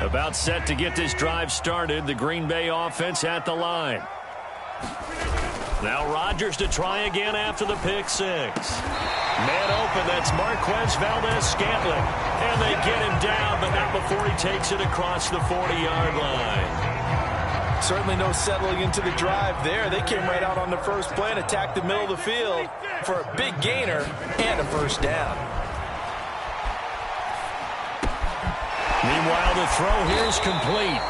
About set to get this drive started. The Green Bay offense at the line. Now Rodgers to try again after the pick six. Man open, that's Marquez Valdez-Scantling. And they get him down, but not before he takes it across the 40-yard line. Certainly no settling into the drive there. They came right out on the first play and attacked the middle of the field for a big gainer and a first down. Meanwhile, the throw here is complete.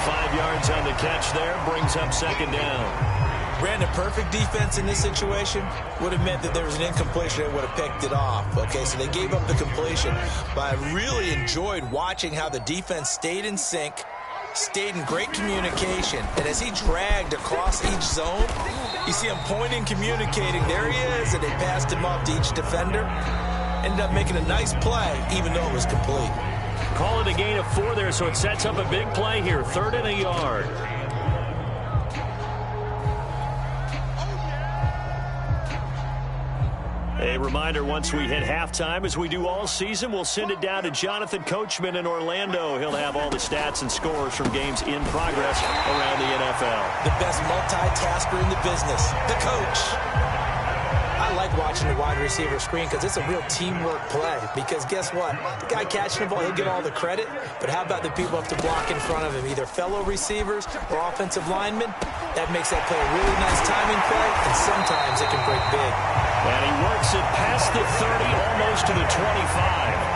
5 yards on the catch there, brings up second down. Brandon, perfect defense in this situation would have meant that there was an incompletion that would have picked it off. Okay, so they gave up the completion, but I really enjoyed watching how the defense stayed in sync, stayed in great communication, and as he dragged across each zone, you see him pointing, communicating, there he is, and they passed him off to each defender. Ended up making a nice play, even though it was complete. Call it a gain of 4 there, so it sets up a big play here. 3rd and a yard. A reminder, once we hit halftime, as we do all season, we'll send it down to Jonathan Coachman in Orlando. He'll have all the stats and scores from games in progress around the NFL. The best multitasker in the business, the coach. I like watching the wide receiver screen because it's a real teamwork play. Because guess what? The guy catching the ball, he'll get all the credit. But how about the people up to block in front of him, either fellow receivers or offensive linemen? That makes that play a really nice timing play, and sometimes it can break big. And he works it past the 30, almost to the 25.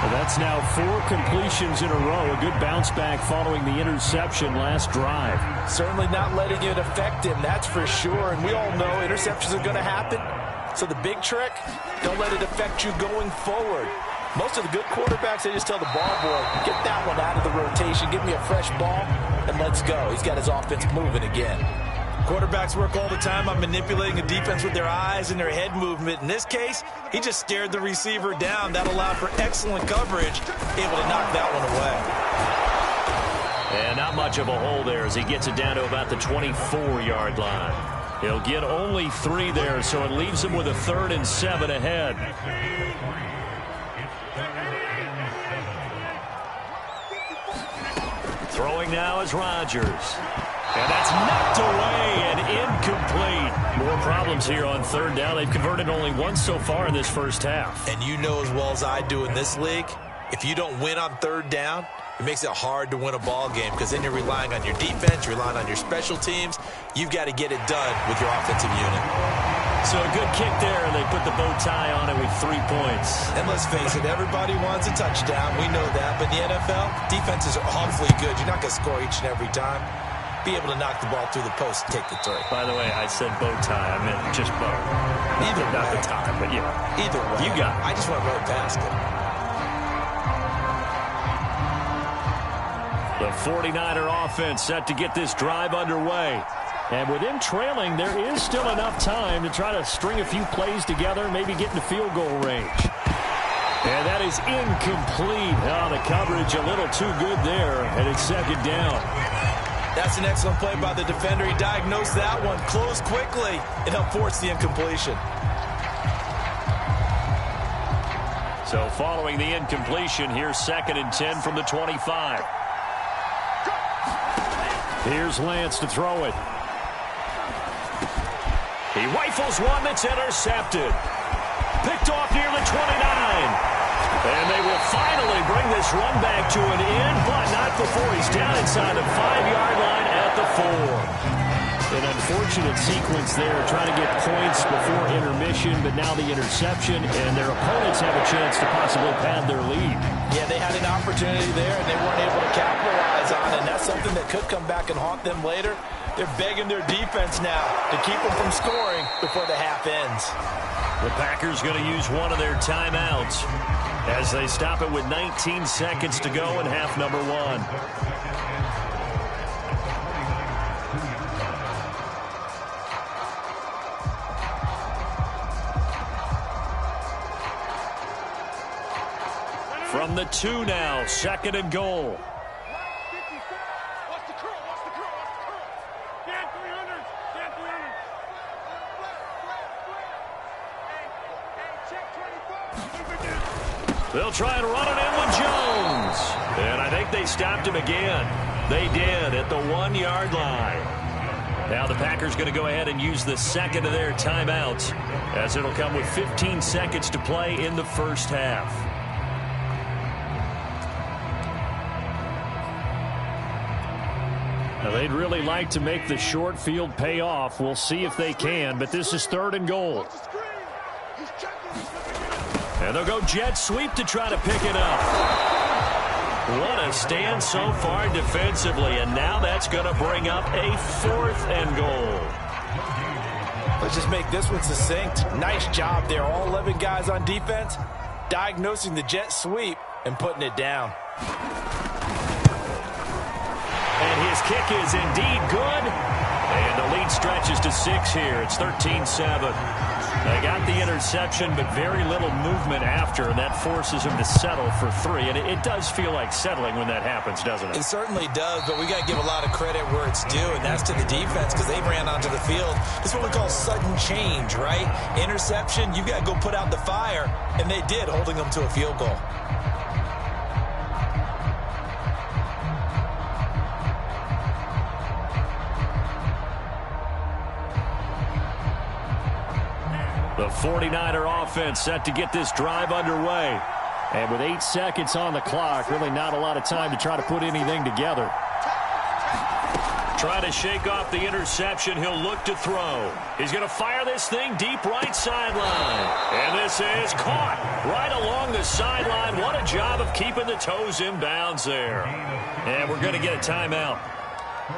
Well, that's now 4 completions in a row. A good bounce back following the interception last drive. Certainly not letting it affect him, that's for sure. And we all know interceptions are going to happen. So the big trick, don't let it affect you going forward. Most of the good quarterbacks, they just tell the ball boy, get that one out of the rotation, give me a fresh ball, and let's go. He's got his offense moving again. Quarterbacks work all the time on manipulating a defense with their eyes and their head movement. In this case, he just stared the receiver down. That allowed for excellent coverage, able to knock that one away. And not much of a hole there as he gets it down to about the 24-yard line. He'll get only 3 there, so it leaves him with a 3rd and 7 ahead. Throwing now is Rodgers. And that's knocked away and incomplete. More problems here on 3rd down. They've converted only once so far in this first half. And you know as well as I do in this league, if you don't win on 3rd down, it makes it hard to win a ball game because then you're relying on your defense, you're relying on your special teams. You've got to get it done with your offensive unit. So a good kick there, and they put the bow tie on it with 3 points. And let's face it, everybody wants a touchdown. We know that. But in the NFL, defenses are awfully good. You're not going to score each and every time. Be able to knock the ball through the post and take the 3. By the way, I said bow tie. I meant just bow. Either not way. the tie, but yeah. Either way. You got it. I just went right past it. The 49er offense set to get this drive underway. And with him trailing, there is still enough time to try to string a few plays together, maybe get into field goal range. And that is incomplete. Oh, the coverage a little too good there, and it's 2nd down. That's an excellent play by the defender. He diagnosed that one, closed quickly, and helped force the incompletion. So following the incompletion, here's 2nd and 10 from the 25. Here's Lance to throw it. He rifles one that's intercepted. Picked off near the 29. And they will finally bring this run back to an end, but not before he's down inside the 5-yard line at the 4. An unfortunate sequence there, trying to get points before intermission, but now the interception, and their opponents have a chance to possibly pad their lead. Yeah, they had an opportunity there, and they weren't able to capitalize on it, and that's something that could come back and haunt them later. They're begging their defense now to keep them from scoring before the half ends. The Packers going to use one of their timeouts as they stop it with 19 seconds to go in half number 1. From the 2 now, 2nd and goal. They'll try and run it in with Jones. And I think they stopped him again. They did at the 1-yard line. Now the Packers going to go ahead and use the second of their timeouts, as it'll come with 15 seconds to play in the first half. Now they'd really like to make the short field pay off. We'll see if they can, but this is 3rd and goal. And they'll go jet sweep to try to pick it up. What a stand so far defensively, and now that's going to bring up a 4th and goal. Let's just make this one succinct. Nice job there. All 11 guys on defense diagnosing the jet sweep and putting it down. And his kick is indeed good. And the lead stretches to 6 here. It's 13-7. They got the interception, but very little movement after, and that forces him to settle for 3. And it does feel like settling when that happens, doesn't it? It certainly does, but we got to give a lot of credit where it's due, and that's to the defense because they ran onto the field. This is what we call sudden change, right? Interception, you got to go put out the fire, and they did, holding them to a field goal. The 49er offense set to get this drive underway. And with 8 seconds on the clock, really not a lot of time to try to put anything together. Trying to shake off the interception. He'll look to throw. He's going to fire this thing deep right sideline. And this is caught right along the sideline. What a job of keeping the toes in bounds there. And we're going to get a timeout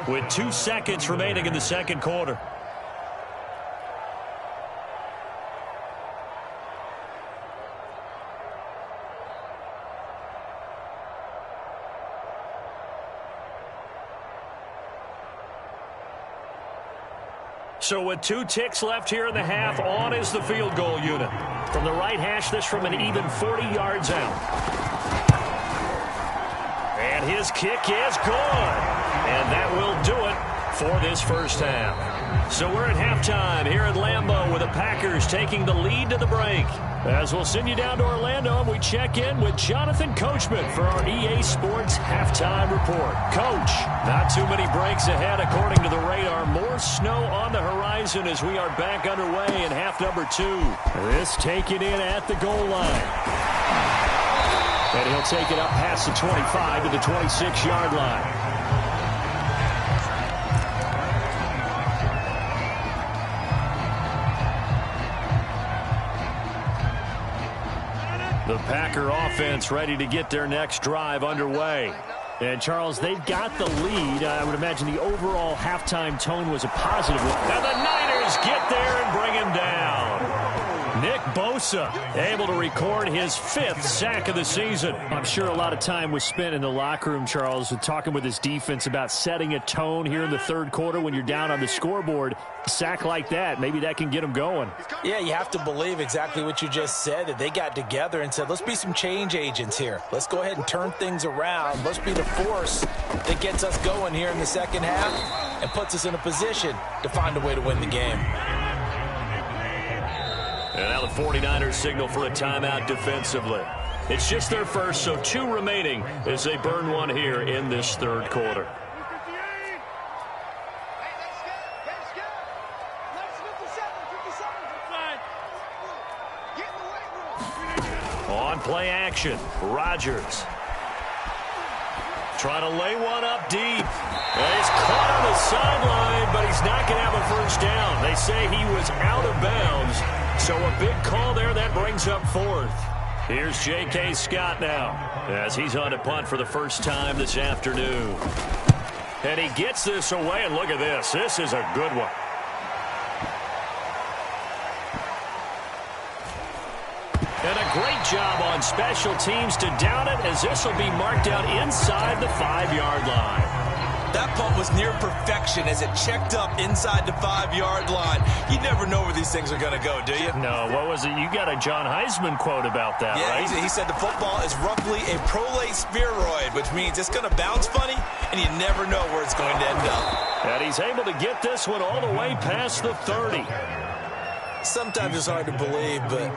with 2 seconds remaining in the second quarter. So with 2 ticks left here in the half, on is the field goal unit. From the right hash, this from an even 40 yards out. And his kick is good. And that will do it for this first half. So we're at halftime here at Lambeau with the Packers taking the lead to the break. As we'll send you down to Orlando, and we check in with Jonathan Coachman for our EA Sports Halftime Report. Coach, not too many breaks ahead according to the radar. More snow on the horizon as we are back underway in half number 2. This taken in at the goal line. And he'll take it up past the 25 to the 26-yard line. The Packer offense ready to get their next drive underway. And, Charles, they've got the lead. I would imagine the overall halftime tone was a positive one. And the Niners get there and bring him down. Nick Bosa able to record his 5th sack of the season. I'm sure a lot of time was spent in the locker room, Charles, talking with his defense about setting a tone here in the third quarter when you're down on the scoreboard. A sack like that, maybe that can get them going. Yeah, you have to believe exactly what you just said, that they got together and said, let's be some change agents here. Let's go ahead and turn things around. Let's be the force that gets us going here in the second half and puts us in a position to find a way to win the game. And now the 49ers signal for a timeout defensively. It's just their first, so 2 remaining as they burn one here in this third quarter. On play action, Rodgers. Trying to lay one up deep. He's caught on the sideline, but he's not going to have a first down. They say he was out of bounds. So a big call there that brings up 4th. Here's J.K. Scott now as he's on to punt for the first time this afternoon. And he gets this away, and look at this. This is a good one. And a great job on special teams to down it, as this will be marked out inside the 5-yard line. That punt was near perfection as it checked up inside the 5-yard line. You never know where these things are going to go, do you? No, what was it? You got a John Heisman quote about that, right? Yeah, he said the football is roughly a prolate spheroid, which means it's going to bounce funny, and you never know where it's going to end up. And he's able to get this one all the way past the 30. Sometimes it's hard to believe, but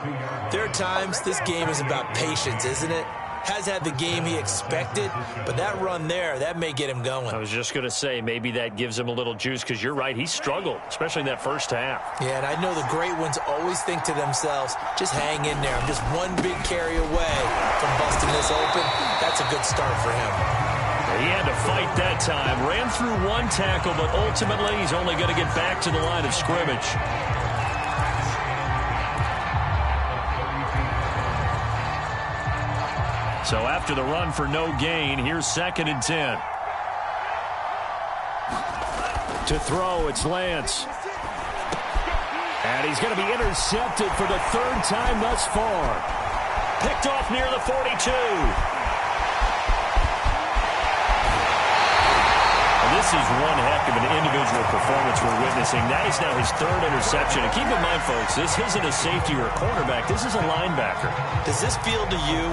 there are times this game is about patience, isn't it? has had the game he expected, but that run there, that may get him going. I was just going to say, maybe that gives him a little juice, because you're right, he struggled, especially in that first half. Yeah, and I know the great ones always think to themselves, just hang in there. I'm just one big carry away from busting this open. That's a good start for him. He had to fight that time. Ran through one tackle, but ultimately he's only going to get back to the line of scrimmage. So after the run for no gain, here's 2nd and 10. To throw, it's Lance. And he's going to be intercepted for the 3rd time thus far. Picked off near the 42. This is one heck of an individual performance we're witnessing. That is now his 3rd interception. And keep in mind, folks, this isn't a safety or a cornerback. This is a linebacker. Does this feel to you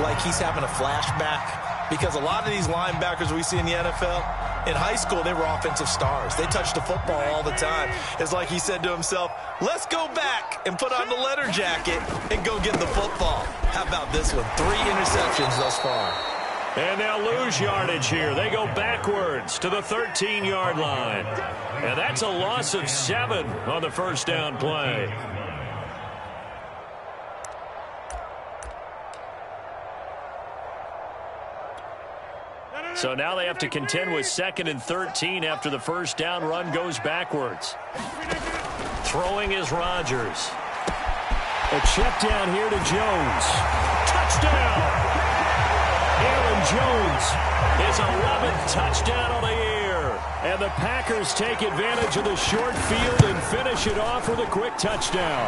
like he's having a flashback? Because a lot of these linebackers we see in the NFL, in high school, they were offensive stars. They touched the football all the time. It's like he said to himself, let's go back and put on the leather jacket and go get the football. How about this one? 3 interceptions thus far. And they'll lose yardage here. They go backwards to the 13-yard line. And that's a loss of 7 on the first down play. So now they have to contend with 2nd and 13 after the first down run goes backwards. Throwing is Rodgers. A check down here to Jones. Touchdown! Aaron Jones, his 11th touchdown on the year. And the Packers take advantage of the short field and finish it off with a quick touchdown.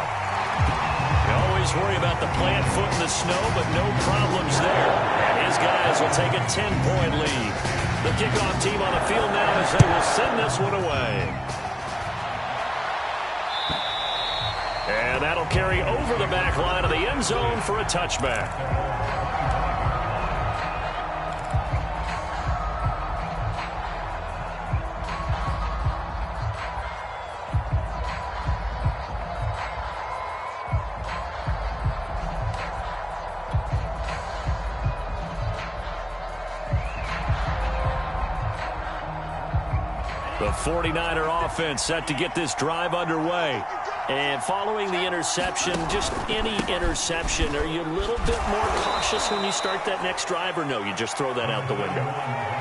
You always worry about the plant foot in the snow, but no problems there. And his guys will take a 10-point lead. The kickoff team on the field now as they will send this one away. And that'll carry over the back line of the end zone for a touchback. The 49er offense set to get this drive underway. And following the interception, just any interception, are you a little bit more cautious when you start that next drive, or no, you just throw that out the window?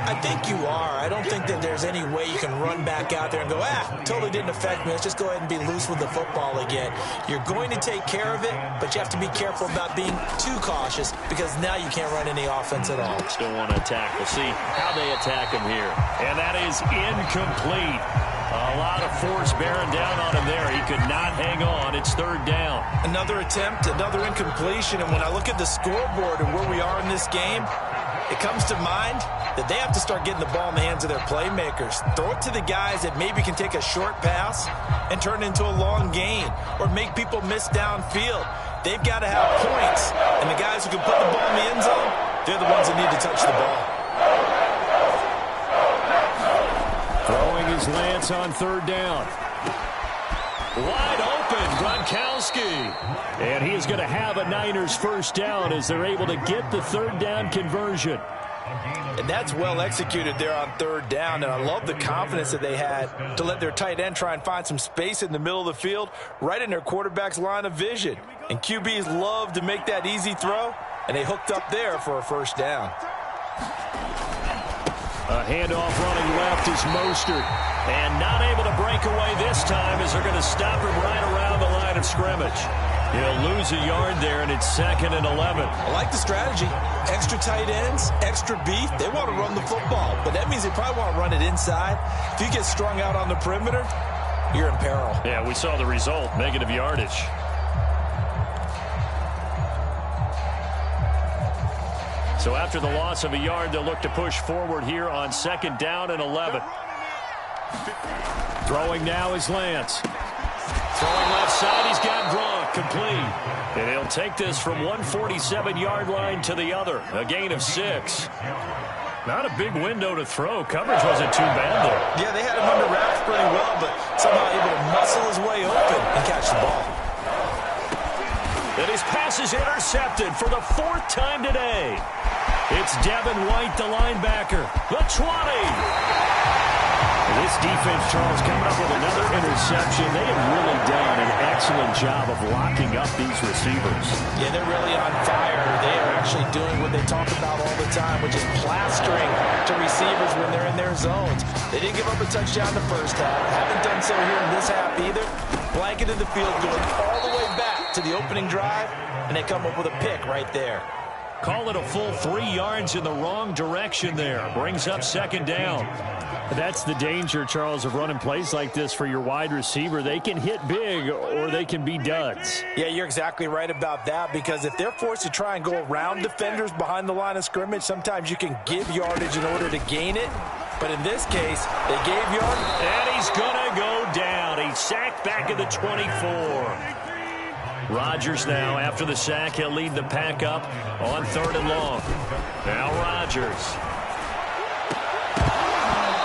I think you are. I don't think that there's any way you can run back out there and go, totally didn't affect me. Let's just go ahead and be loose with the football again. You're going to take care of it, but you have to be careful about being too cautious, because now you can't run any offense at all. Still want to attack. We'll see how they attack him here. And that is incomplete. A lot of force bearing down on him there. He could not hang on. It's 3rd down. Another attempt, another incompletion. And when I look at the scoreboard and where we are in this game, it comes to mind that they have to start getting the ball in the hands of their playmakers. Throw it to the guys that maybe can take a short pass and turn it into a long gain, or make people miss downfield. They've got to have points. And the guys who can put the ball in the end zone, they're the ones that need to touch the ball. Throwing is Lance on 3rd down. Wide open, Gronkowski. And he is going to have a Niners first down as they're able to get the 3rd down conversion. And that's well executed there on 3rd down. And I love the confidence that they had to let their tight end try and find some space in the middle of the field, right in their quarterback's line of vision. And QBs love to make that easy throw, and they hooked up there for a first down. A handoff running left is Mostert. And not able to break away this time as they're going to stop him right around the line of scrimmage. He'll lose a yard there, and it's 2nd and 11. I like the strategy. Extra tight ends, extra beef. They want to run the football, but that means they probably want to run it inside. If you get strung out on the perimeter, you're in peril. Yeah, we saw the result, negative yardage. So after the loss of a yard, they'll look to push forward here on 2nd down and 11. Throwing now is Lance. Throwing left side, he's got Gronk, complete. And he'll take this from 147-yard line to the other, a gain of 6. Not a big window to throw. Coverage wasn't too bad there. Yeah, they had him under wraps pretty well, but somehow able to muscle his way open and catch the ball. And his pass is intercepted for the 4th time today. It's Devin White, the linebacker. The 20. This defense, Charles, coming up with another interception. They have really done an excellent job of locking up these receivers. Yeah, they're really on fire. They are actually doing what they talk about all the time, which is plastering to receivers when they're in their zones. They didn't give up a touchdown the first half. Haven't done so here in this half either. Blanketed the field, going all the way back to the opening drive, and they come up with a pick right there. Call it a full 3 yards in the wrong direction there. Brings up 2nd down. That's the danger, Charles, of running plays like this for your wide receiver. They can hit big or they can be duds. Yeah, you're exactly right about that, because if they're forced to try and go around defenders behind the line of scrimmage, sometimes you can give yardage in order to gain it. But in this case, they gave yardage. And he's going to go down. He's sacked back at the 24. Rodgers now, after the sack, he'll lead the pack up on 3rd and long. Now Rodgers.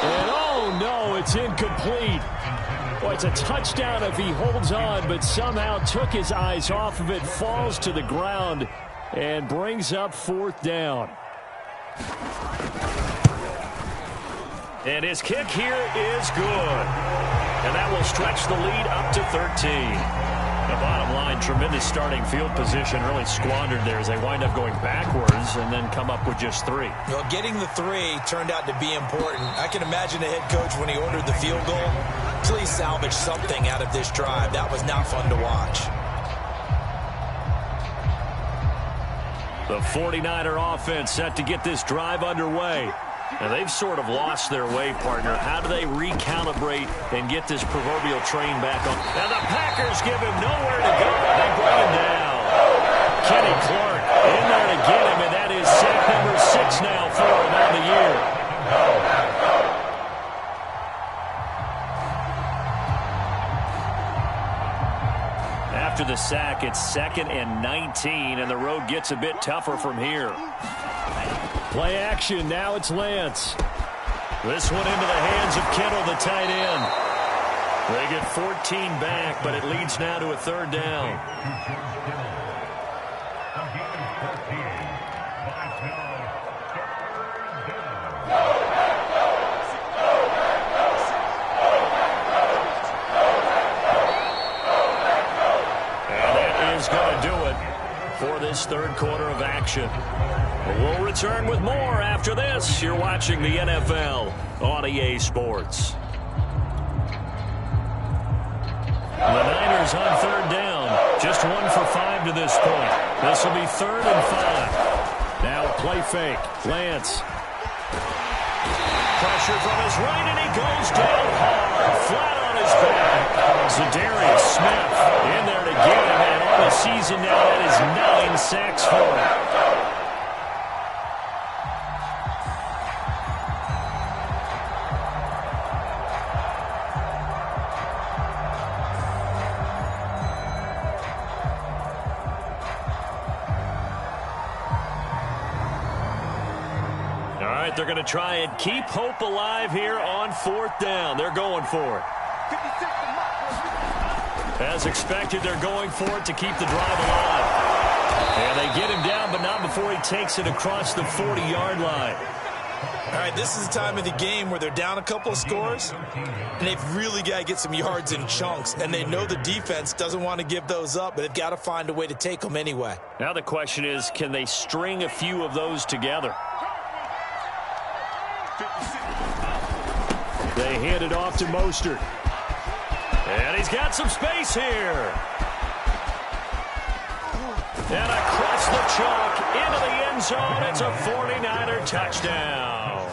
And oh no, it's incomplete. Well, it's a touchdown if he holds on, but somehow took his eyes off of it, falls to the ground, and brings up 4th down. And his kick here is good. And that will stretch the lead up to 13. The bottom line, tremendous starting field position, really squandered there as they wind up going backwards and then come up with just 3. Well, getting the 3 turned out to be important. I can imagine the head coach, when he ordered the field goal, please salvage something out of this drive. That was not fun to watch. The 49er offense set to get this drive underway. And they've sort of lost their way, partner. How do they recalibrate and get this proverbial train back on? And the Packers give him nowhere to go. They bring him down. Kenny Clark in there to get him, and that is sack number 6 now for him on the year. After the sack, it's 2nd and 19, and the road gets a bit tougher from here. Play action. Now it's Lance. This one into the hands of Kittle, the tight end. They get 14 back, but it leads now to a 3rd down. And that is going to do it for this 3rd quarter of action. We'll return with more after this. You're watching the NFL on EA Sports. The Niners on 3rd down. Just 1 for 5 to this point. This will be 3rd and 5. Now a play fake. Lance. Pressure from his right, and he goes down hard, flat on his back. Zadarius Smith in there to get him, and on the season now, that is 9 sacks for him. They're going to try and keep hope alive here on 4th down. They're going for it. As expected, they're going for it to keep the drive alive. And they get him down, but not before he takes it across the 40-yard line. All right, this is the time of the game where they're down a couple of scores, and they've really got to get some yards in chunks, and they know the defense doesn't want to give those up, but they've got to find a way to take them anyway. Now the question is, can they string a few of those together? They hand it off to Mostert. And he's got some space here. And across the chalk into the end zone. It's a 49er touchdown.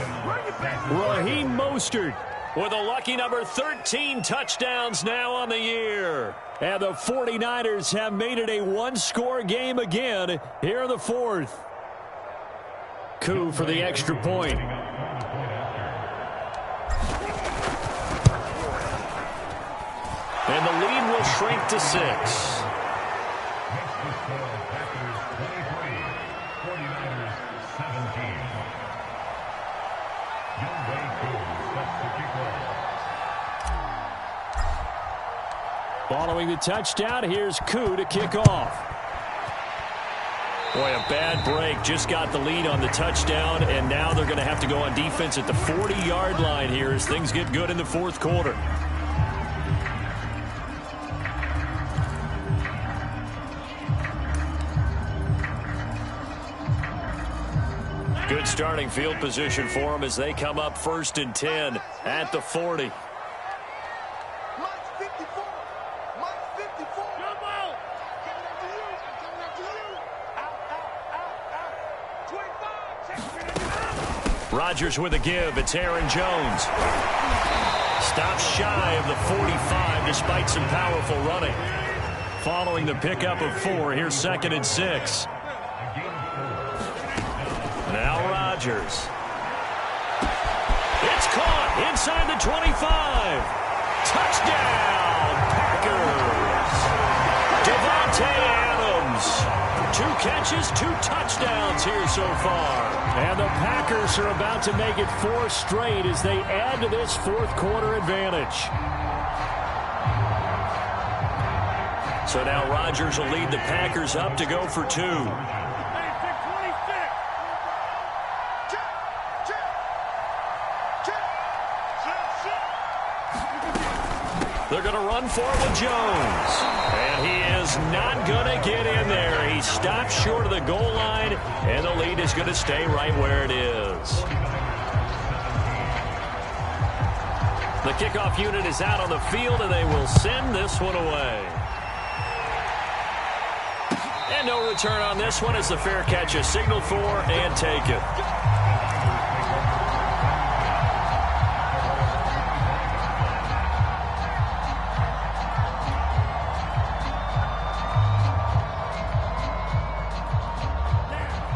Raheem Mostert with a lucky number 13 touchdowns now on the year. And the 49ers have made it a one-score game again here in the 4th. Coup for the extra point. And the lead will shrink to 6. Following the touchdown, here's Koo to kick off. Boy, a bad break. Just got the lead on the touchdown, and now they're going to have to go on defense at the 40-yard line here as things get good in the fourth quarter. Good starting field position for them as they come up 1st and 10 at the 40. Rodgers with a give. It's Aaron Jones. Stops shy of the 45 despite some powerful running. Following the pickup of 4, here's 2nd and 6. Now Rodgers. It's caught inside the 25. Touchdown, Packers. Devontae Adams. 2 catches, 2 touchdowns here so far. And the Packers are about to make it 4 straight as they add to this fourth quarter advantage. So now Rodgers will lead the Packers up to go for 2. They're going to run for it with Jones. And he is not going to get in there. He stops short of the goal line, and the lead is going to stay right where it is. The kickoff unit is out on the field, and they will send this one away. And no return on this one as the fair catch is signaled for and taken.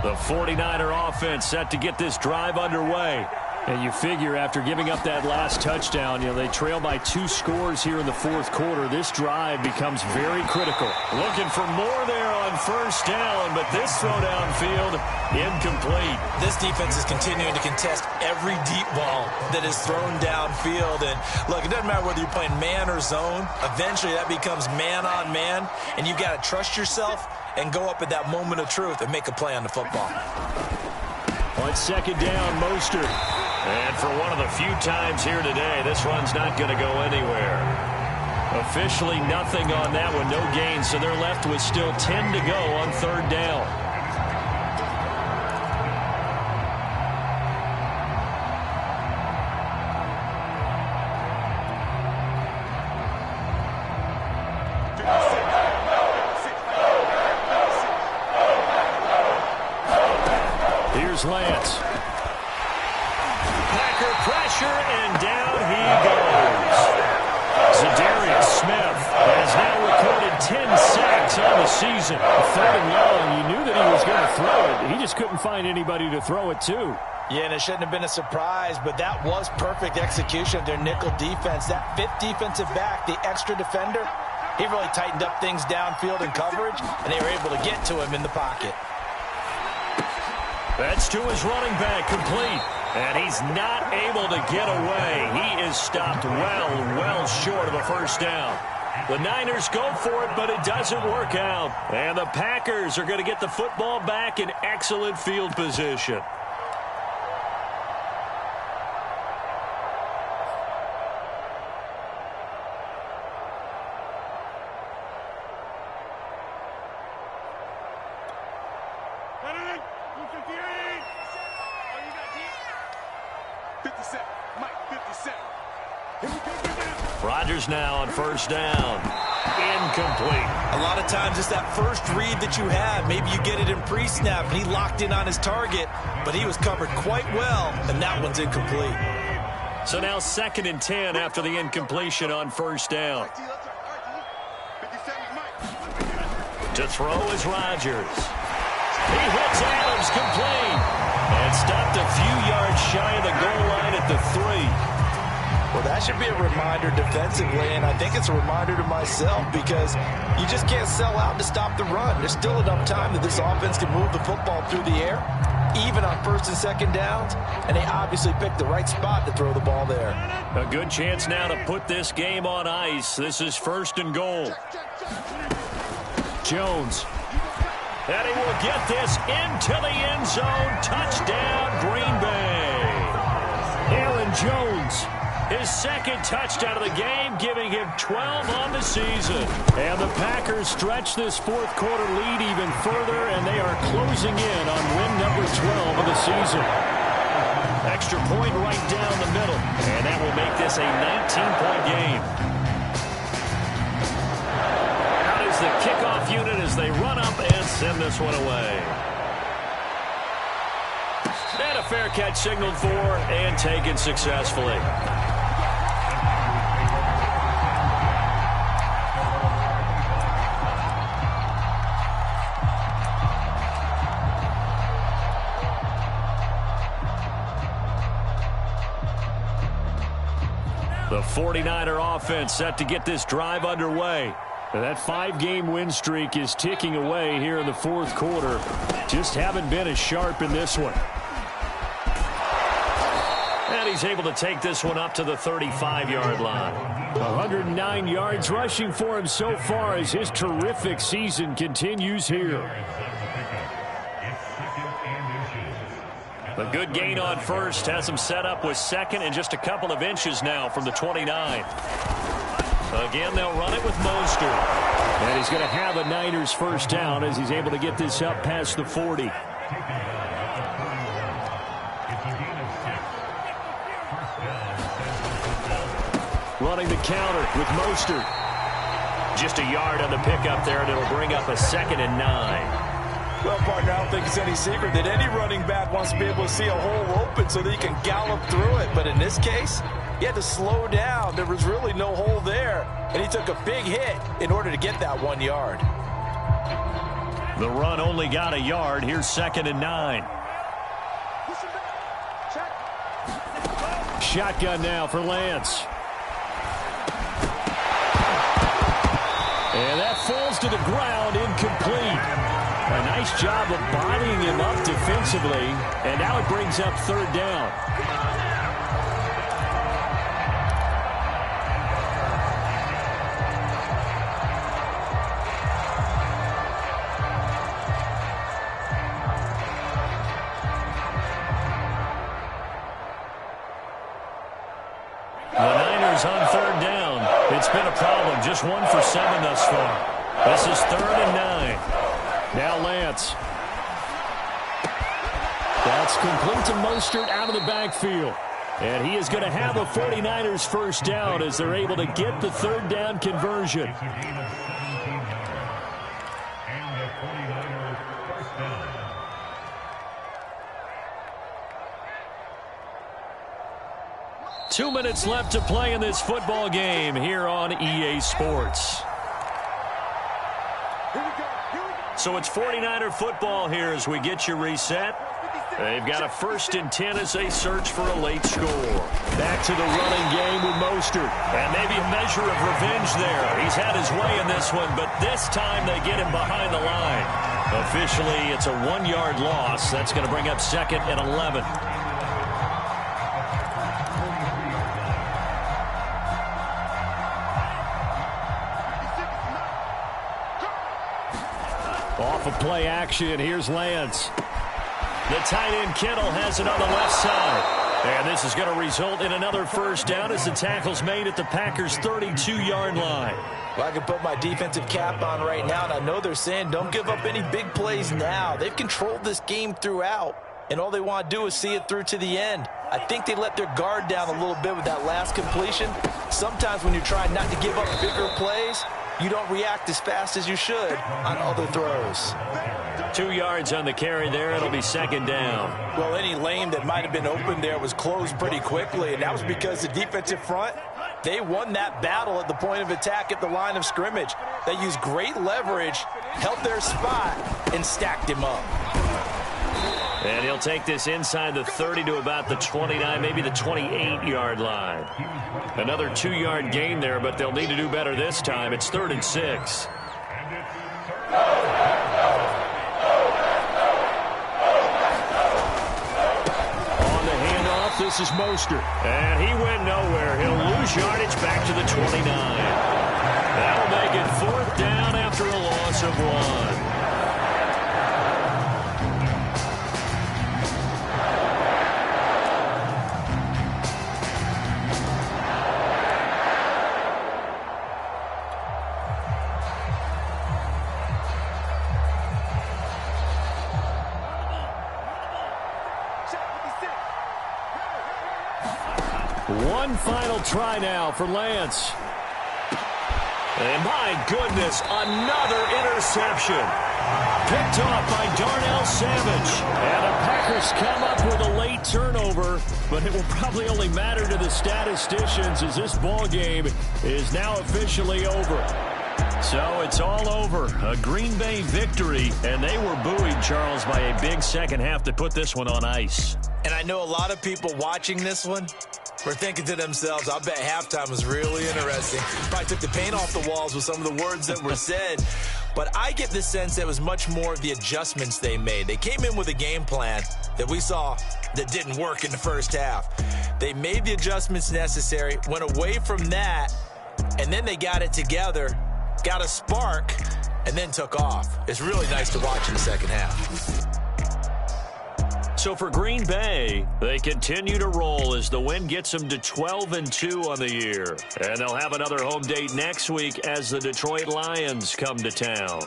The 49er offense set to get this drive underway. And you figure after giving up that last touchdown, they trail by 2 scores here in the fourth quarter. This drive becomes very critical. Looking for more there on 1st down, but this throw downfield incomplete. This defense is continuing to contest every deep ball that is thrown downfield. And look, it doesn't matter whether you're playing man or zone. Eventually that becomes man on man, and you've got to trust yourself and go up at that moment of truth and make a play on the football. On 2nd down, Mostert. And for one of the few times here today, this run's not going to go anywhere. Officially nothing on that one, no gain, so they're left with still 10 to go on 3rd down. Here's Lance. Packer pressure, and down he goes. Zadarius Smith has now recorded 10 sacks on the season. 3rd and long, you knew that he was going to throw it. He just couldn't find anybody to throw it to. Yeah, and it shouldn't have been a surprise, but that was perfect execution of their nickel defense. That 5th defensive back, the extra defender, he really tightened up things downfield in coverage, and they were able to get to him in the pocket. That's to his running back, complete. And he's not able to get away. He is stopped well short of a 1st down. The Niners go for it, but it doesn't work out. And the Packers are going to get the football back in excellent field position. Rodgers now on 1st down. Incomplete. A lot of times it's that first read that you have. Maybe you get it in pre-snap, and he locked in on his target, but he was covered quite well, and that one's incomplete. So now 2nd and 10 after the incompletion on 1st down. To throw is Rodgers. He hits Adams complete. And stopped a few yards shy of the goal line at the 3. Well, that should be a reminder defensively, and I think it's a reminder to myself because you just can't sell out to stop the run. There's still enough time that this offense can move the football through the air, even on 1st and 2nd downs, and they obviously picked the right spot to throw the ball there. A good chance now to put this game on ice. This is 1st and goal. Jones. And he will get this into the end zone. Touchdown, Green Bay. Aaron Jones, his second touchdown of the game, giving him 12 on the season. And the Packers stretch this fourth quarter lead even further, and they are closing in on win number 12 of the season. Extra point right down the middle, and that will make this a 19-point game. Out is the kickoff unit as they run up and send this one away. And a fair catch signaled for and taken successfully. The 49er offense set to get this drive underway. That 5-game win streak is ticking away here in the fourth quarter. Just haven't been as sharp in this one. And he's able to take this one up to the 35-yard line. 109 yards rushing for him so far as his terrific season continues here. A good gain on first has him set up with second and just a couple of inches now from the 29. Again, they'll run it with Mostert. And he's going to have a Niners first down as he's able to get this up past the 40. Running the counter with Mostert. Just a yard on the pickup there, and it'll bring up a 2nd and 9. Well, partner, I don't think it's any secret that any running back wants to be able to see a hole open so that he can gallop through it. But in this case, he had to slow down. There was really no hole there, and he took a big hit in order to get that 1 yard. The run only got a yard. Here's 2nd and 9. Shotgun now for Lance. And that falls to the ground, incomplete. A nice job of bodying him up defensively, and now it brings up 3rd down. The Niners on 3rd down. It's been a problem. Just 1 for 7 thus far. This is 3rd and 9. Now Lance. That's complete to Mostert out of the backfield. And he is going to have a 49ers first down as they're able to get the 3rd down conversion. Two minutes left to play in this football game here on EA Sports. So it's 49er football here as we get you reset. They've got a 1st and 10 as they search for a late score. Back to the running game with Mostert. And maybe a measure of revenge there. He's had his way in this one, but this time they get him behind the line. Officially, it's a 1-yard loss. That's going to bring up 2nd and 11. Off of play action, here's Lance. The tight end Kittle has it on the left side. And this is going to result in another first down as the tackle's made at the Packers' 32-yard line. Well, I can put my defensive cap on right now, and I know they're saying don't give up any big plays now. They've controlled this game throughout, and all they want to do is see it through to the end. I think they let their guard down a little bit with that last completion. Sometimes when you're trying not to give up bigger plays, you don't react as fast as you should on other throws. 2 yards on the carry there. It'll be 2nd down. Well, any lane that might have been open there was closed pretty quickly, and that was because the defensive front, they won that battle at the point of attack at the line of scrimmage. They used great leverage, held their spot, and stacked him up. And he'll take this inside the 30 to about the 29, maybe the 28-yard line. Another 2-yard gain there, but they'll need to do better this time. It's 3rd and 6. On the handoff, this is Mostert. And he went nowhere. He'll lose yardage back to the 29. That'll make it 4th down after a loss of 1. One final try now for Lance. And my goodness, another interception. Picked off by Darnell Savage. And the Packers come up with a late turnover, but it will probably only matter to the statisticians as this ball game is now officially over. So it's all over. A Green Bay victory, and they were buoyed, Charles, by a big second half to put this one on ice. And I know a lot of people watching this one were thinking to themselves, I bet halftime was really interesting. Probably took the paint off the walls with some of the words that were said. But I get the sense that it was much more of the adjustments they made. They came in with a game plan that we saw that didn't work in the first half. They made the adjustments necessary, went away from that, and then they got it together, got a spark, and then took off. It's really nice to watch in the second half. So for Green Bay, they continue to roll as the win gets them to 12-2 on the year. And they'll have another home date next week as the Detroit Lions come to town.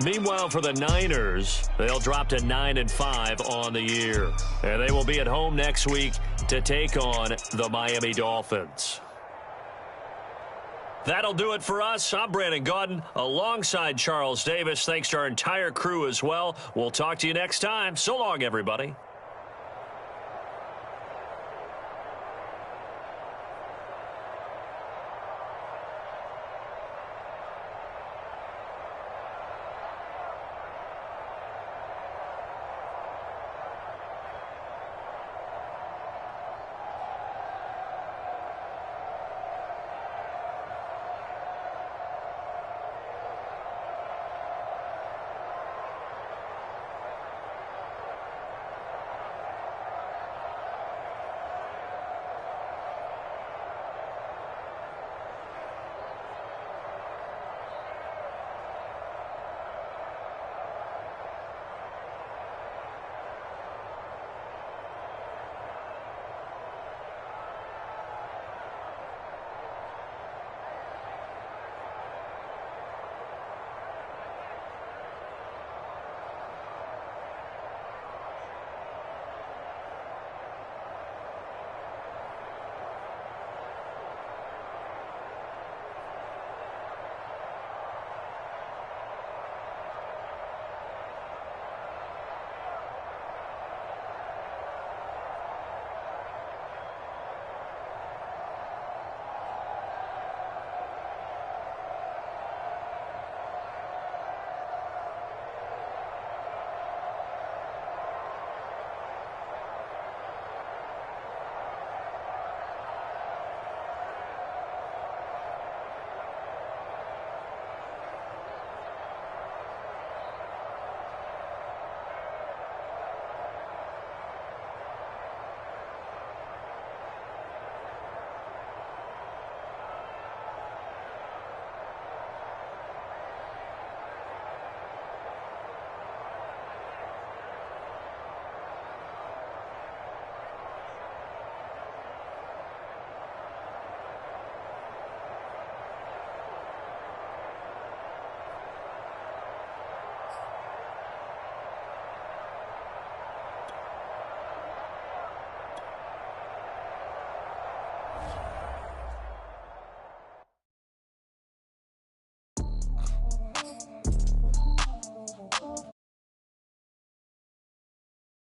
Meanwhile, for the Niners, they'll drop to 9-5 on the year. And they will be at home next week to take on the Miami Dolphins. That'll do it for us. I'm Brandon Gaudin alongside Charles Davis. Thanks to our entire crew as well. We'll talk to you next time. So long, everybody.